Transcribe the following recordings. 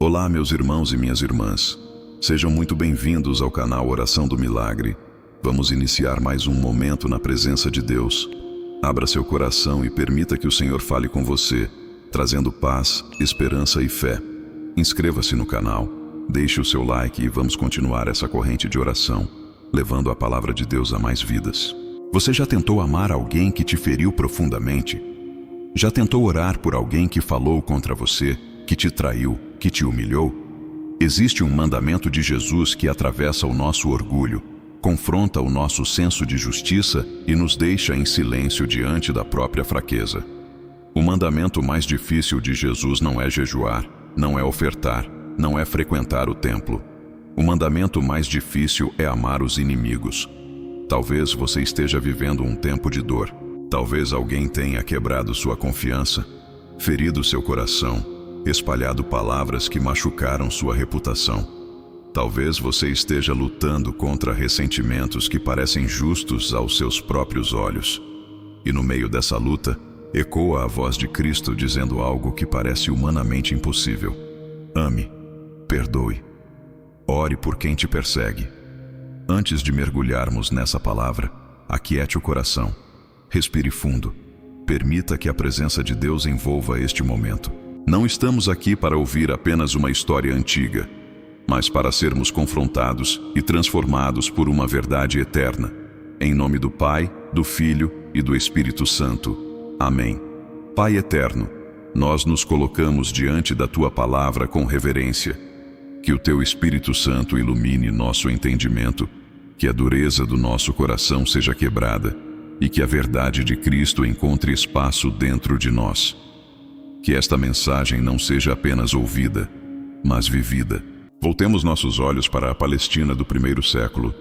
Olá, meus irmãos e minhas irmãs. Sejam muito bem-vindos ao canal Oração do Milagre. Vamos iniciar mais um momento na presença de Deus. Abra seu coração e permita que o Senhor fale com você, trazendo paz, esperança e fé. Inscreva-se no canal, deixe o seu like e vamos continuar essa corrente de oração, levando a palavra de Deus a mais vidas. Você já tentou amar alguém que te feriu profundamente? Já tentou orar por alguém que falou contra você, que te traiu, que te humilhou? Existe um mandamento de Jesus que atravessa o nosso orgulho, confronta o nosso senso de justiça e nos deixa em silêncio diante da própria fraqueza. O mandamento mais difícil de Jesus não é jejuar, não é ofertar, não é frequentar o templo. O mandamento mais difícil é amar os inimigos. Talvez você esteja vivendo um tempo de dor. Talvez alguém tenha quebrado sua confiança, ferido seu coração, espalhado palavras que machucaram sua reputação. Talvez você esteja lutando contra ressentimentos que parecem justos aos seus próprios olhos. E no meio dessa luta, ecoa a voz de Cristo dizendo algo que parece humanamente impossível. Ame, perdoe, ore por quem te persegue. Antes de mergulharmos nessa palavra, aquiete o coração. Respire fundo. Permita que a presença de Deus envolva este momento. Não estamos aqui para ouvir apenas uma história antiga, mas para sermos confrontados e transformados por uma verdade eterna. Em nome do Pai, do Filho e do Espírito Santo. Amém. Pai eterno, nós nos colocamos diante da Tua palavra com reverência. Que o Teu Espírito Santo ilumine nosso entendimento, que a dureza do nosso coração seja quebrada e que a verdade de Cristo encontre espaço dentro de nós. Que esta mensagem não seja apenas ouvida, mas vivida. Voltemos nossos olhos para a Palestina do primeiro século.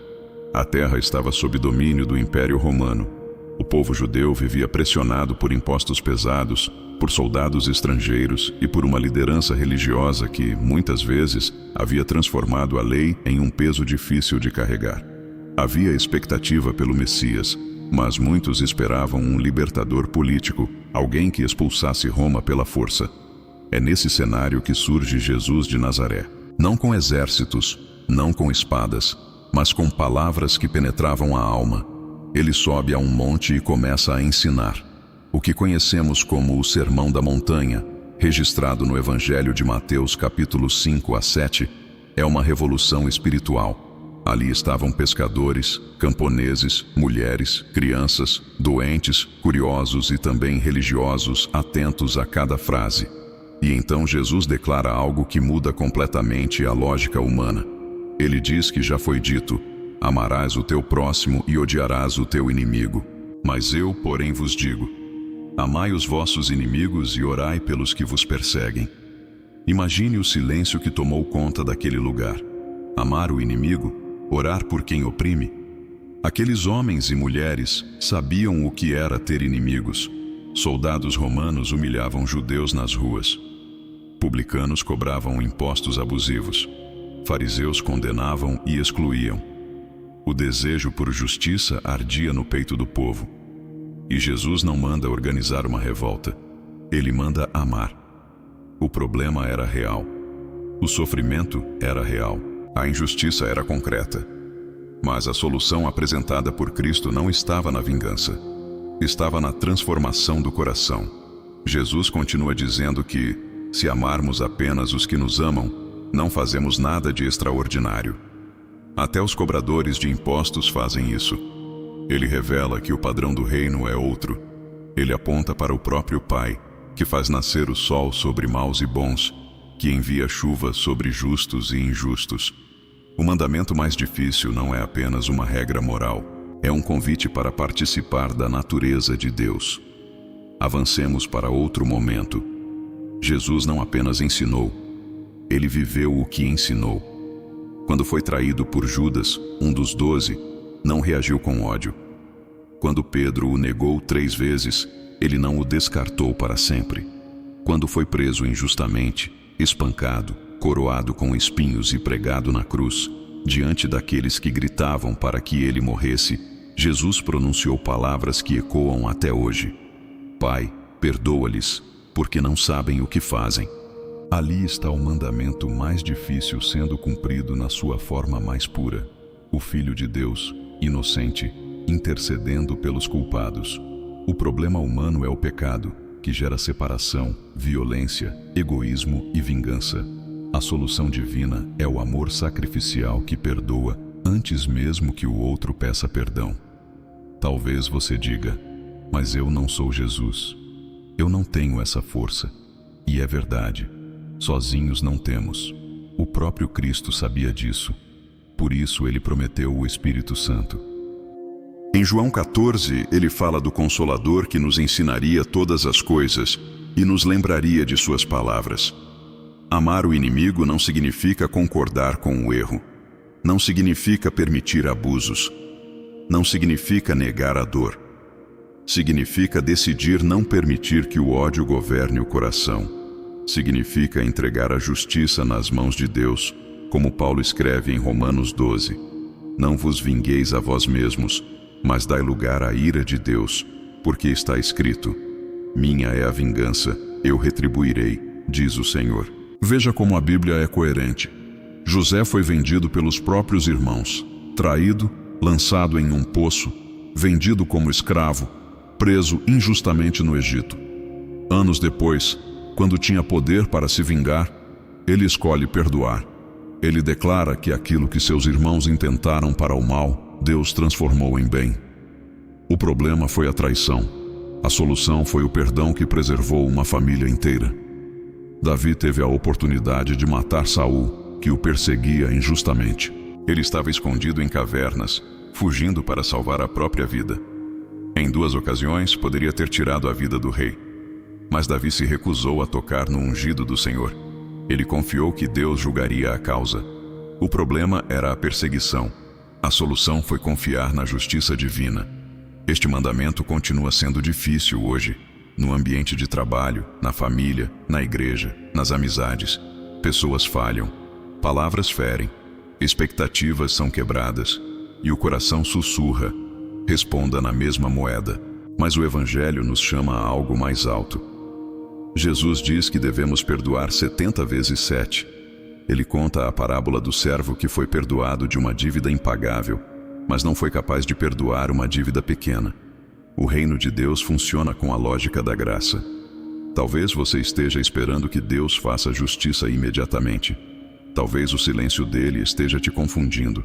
A terra estava sob domínio do Império Romano. O povo judeu vivia pressionado por impostos pesados, por soldados estrangeiros e por uma liderança religiosa que, muitas vezes, havia transformado a lei em um peso difícil de carregar. Havia expectativa pelo Messias, mas muitos esperavam um libertador político, alguém que expulsasse Roma pela força. É nesse cenário que surge Jesus de Nazaré. Não com exércitos, não com espadas, mas com palavras que penetravam a alma. Ele sobe a um monte e começa a ensinar. O que conhecemos como o Sermão da Montanha, registrado no Evangelho de Mateus capítulos 5 a 7, é uma revolução espiritual. Ali estavam pescadores, camponeses, mulheres, crianças, doentes, curiosos e também religiosos, atentos a cada frase. E então Jesus declara algo que muda completamente a lógica humana. Ele diz que já foi dito: amarás o teu próximo e odiarás o teu inimigo. Mas eu, porém, vos digo: amai os vossos inimigos e orai pelos que vos perseguem. Imagine o silêncio que tomou conta daquele lugar. Amar o inimigo, orar por quem oprime. Aqueles homens e mulheres sabiam o que era ter inimigos. Soldados romanos humilhavam judeus nas ruas. Publicanos cobravam impostos abusivos. Fariseus condenavam e excluíam. O desejo por justiça ardia no peito do povo. E Jesus não manda organizar uma revolta. Ele manda amar. O problema era real. O sofrimento era real. A injustiça era concreta. Mas a solução apresentada por Cristo não estava na vingança. Estava na transformação do coração. Jesus continua dizendo que, se amarmos apenas os que nos amam, não fazemos nada de extraordinário. Até os cobradores de impostos fazem isso. Ele revela que o padrão do reino é outro. Ele aponta para o próprio Pai, que faz nascer o sol sobre maus e bons, que envia chuva sobre justos e injustos. O mandamento mais difícil não é apenas uma regra moral, é um convite para participar da natureza de Deus. Avancemos para outro momento. Jesus não apenas ensinou, ele viveu o que ensinou. Quando foi traído por Judas, um dos 12, não reagiu com ódio. Quando Pedro o negou 3 vezes, ele não o descartou para sempre. Quando foi preso injustamente, espancado, coroado com espinhos e pregado na cruz, diante daqueles que gritavam para que ele morresse, Jesus pronunciou palavras que ecoam até hoje. Pai, perdoa-lhes, porque não sabem o que fazem. Ali está o mandamento mais difícil sendo cumprido na sua forma mais pura. O Filho de Deus, inocente, intercedendo pelos culpados. O problema humano é o pecado, que gera separação, violência, egoísmo e vingança. A solução divina é o amor sacrificial que perdoa antes mesmo que o outro peça perdão. Talvez você diga, mas eu não sou Jesus. Eu não tenho essa força. E é verdade. Sozinhos não temos. O próprio Cristo sabia disso. Por isso ele prometeu o Espírito Santo. Em João 14, ele fala do Consolador que nos ensinaria todas as coisas e nos lembraria de suas palavras. Amar o inimigo não significa concordar com o erro. Não significa permitir abusos. Não significa negar a dor. Significa decidir não permitir que o ódio governe o coração. Significa entregar a justiça nas mãos de Deus, como Paulo escreve em Romanos 12. Não vos vingueis a vós mesmos, mas dai lugar à ira de Deus, porque está escrito: minha é a vingança, eu retribuirei, diz o Senhor. Veja como a Bíblia é coerente. José foi vendido pelos próprios irmãos, traído, lançado em um poço, vendido como escravo, preso injustamente no Egito. Anos depois, quando tinha poder para se vingar, ele escolhe perdoar. Ele declara que aquilo que seus irmãos intentaram para o mal, Deus transformou em bem. O problema foi a traição. A solução foi o perdão que preservou uma família inteira. Davi teve a oportunidade de matar Saul, que o perseguia injustamente. Ele estava escondido em cavernas, fugindo para salvar a própria vida. Em 2 ocasiões, poderia ter tirado a vida do rei. Mas Davi se recusou a tocar no ungido do Senhor. Ele confiou que Deus julgaria a causa. O problema era a perseguição. A solução foi confiar na justiça divina. Este mandamento continua sendo difícil hoje, no ambiente de trabalho, na família, na igreja, nas amizades. Pessoas falham, palavras ferem, expectativas são quebradas e o coração sussurra: responda na mesma moeda. Mas o Evangelho nos chama a algo mais alto. Jesus diz que devemos perdoar 70 vezes 7. Ele conta a parábola do servo que foi perdoado de uma dívida impagável, mas não foi capaz de perdoar uma dívida pequena. O reino de Deus funciona com a lógica da graça. Talvez você esteja esperando que Deus faça justiça imediatamente. Talvez o silêncio dele esteja te confundindo.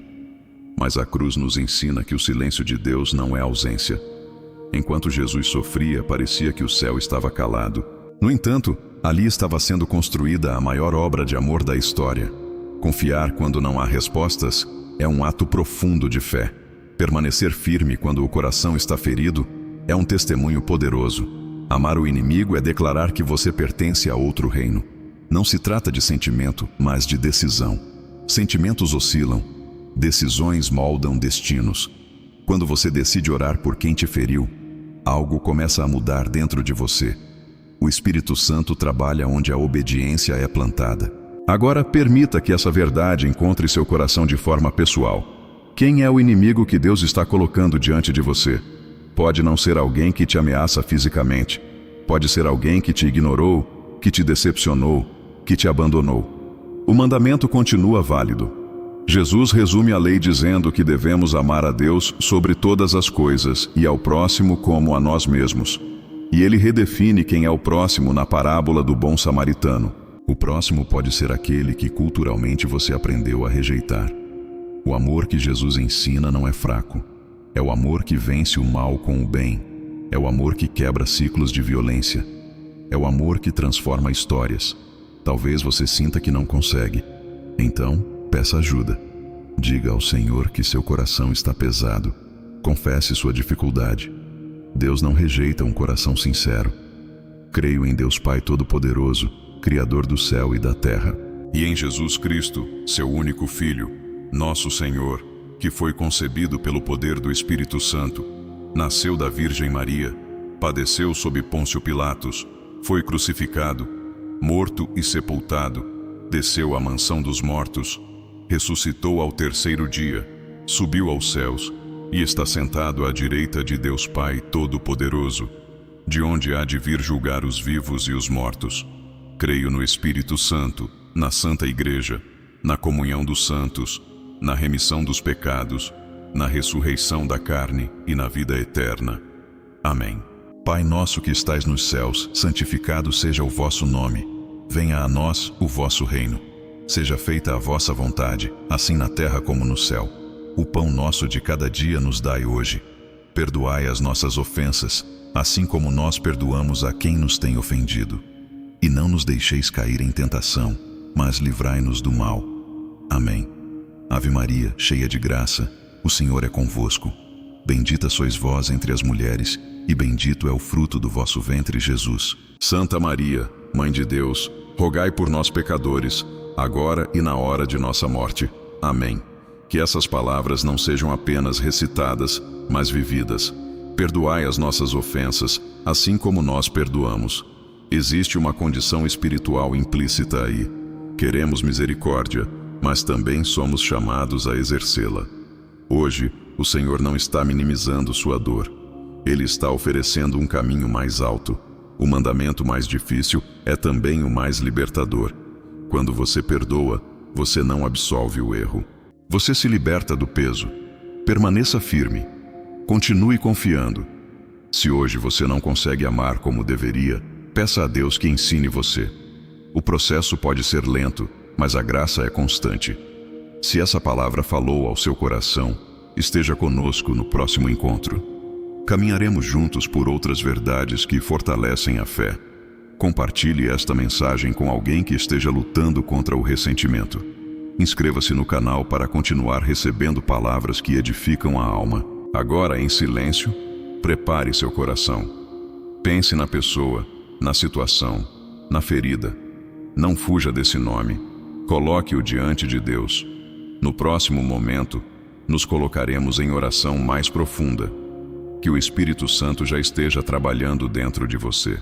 Mas a cruz nos ensina que o silêncio de Deus não é ausência. Enquanto Jesus sofria, parecia que o céu estava calado. No entanto, ali estava sendo construída a maior obra de amor da história. Confiar quando não há respostas é um ato profundo de fé. Permanecer firme quando o coração está ferido é um testemunho poderoso. Amar o inimigo é declarar que você pertence a outro reino. Não se trata de sentimento, mas de decisão. Sentimentos oscilam, decisões moldam destinos. Quando você decide orar por quem te feriu, algo começa a mudar dentro de você. O Espírito Santo trabalha onde a obediência é plantada. Agora permita que essa verdade encontre seu coração de forma pessoal. Quem é o inimigo que Deus está colocando diante de você? Pode não ser alguém que te ameaça fisicamente. Pode ser alguém que te ignorou, que te decepcionou, que te abandonou. O mandamento continua válido. Jesus resume a lei dizendo que devemos amar a Deus sobre todas as coisas e ao próximo como a nós mesmos. E ele redefine quem é o próximo na parábola do bom samaritano. O próximo pode ser aquele que culturalmente você aprendeu a rejeitar. O amor que Jesus ensina não é fraco. É o amor que vence o mal com o bem. É o amor que quebra ciclos de violência. É o amor que transforma histórias. Talvez você sinta que não consegue. Então, peça ajuda. Diga ao Senhor que seu coração está pesado. Confesse sua dificuldade. Deus não rejeita um coração sincero. Creio em Deus Pai Todo-Poderoso, Criador do céu e da terra, e em Jesus Cristo, seu único Filho, nosso Senhor, que foi concebido pelo poder do Espírito Santo, nasceu da Virgem Maria, padeceu sob Pôncio Pilatos, foi crucificado, morto e sepultado, desceu à mansão dos mortos, ressuscitou ao terceiro dia, subiu aos céus, e está sentado à direita de Deus Pai Todo-Poderoso, de onde há de vir julgar os vivos e os mortos. Creio no Espírito Santo, na Santa Igreja, na comunhão dos santos, na remissão dos pecados, na ressurreição da carne e na vida eterna. Amém. Pai nosso que estais nos céus, santificado seja o vosso nome. Venha a nós o vosso reino. Seja feita a vossa vontade, assim na terra como no céu. O pão nosso de cada dia nos dai hoje. Perdoai as nossas ofensas, assim como nós perdoamos a quem nos tem ofendido. E não nos deixeis cair em tentação, mas livrai-nos do mal. Amém. Ave Maria, cheia de graça, o Senhor é convosco. Bendita sois vós entre as mulheres, e bendito é o fruto do vosso ventre, Jesus. Santa Maria, Mãe de Deus, rogai por nós pecadores, agora e na hora de nossa morte. Amém. Que essas palavras não sejam apenas recitadas, mas vividas. Perdoai as nossas ofensas, assim como nós perdoamos. Existe uma condição espiritual implícita aí. Queremos misericórdia, mas também somos chamados a exercê-la. Hoje, o Senhor não está minimizando sua dor. Ele está oferecendo um caminho mais alto. O mandamento mais difícil é também o mais libertador. Quando você perdoa, você não absolve o erro. Você se liberta do peso. Permaneça firme. Continue confiando. Se hoje você não consegue amar como deveria, peça a Deus que ensine você. O processo pode ser lento, mas a graça é constante. Se essa palavra falou ao seu coração, esteja conosco no próximo encontro. Caminharemos juntos por outras verdades que fortalecem a fé. Compartilhe esta mensagem com alguém que esteja lutando contra o ressentimento. Inscreva-se no canal para continuar recebendo palavras que edificam a alma. Agora, em silêncio, prepare seu coração. Pense na pessoa, na situação, na ferida. Não fuja desse nome. Coloque-o diante de Deus. No próximo momento, nos colocaremos em oração mais profunda. Que o Espírito Santo já esteja trabalhando dentro de você.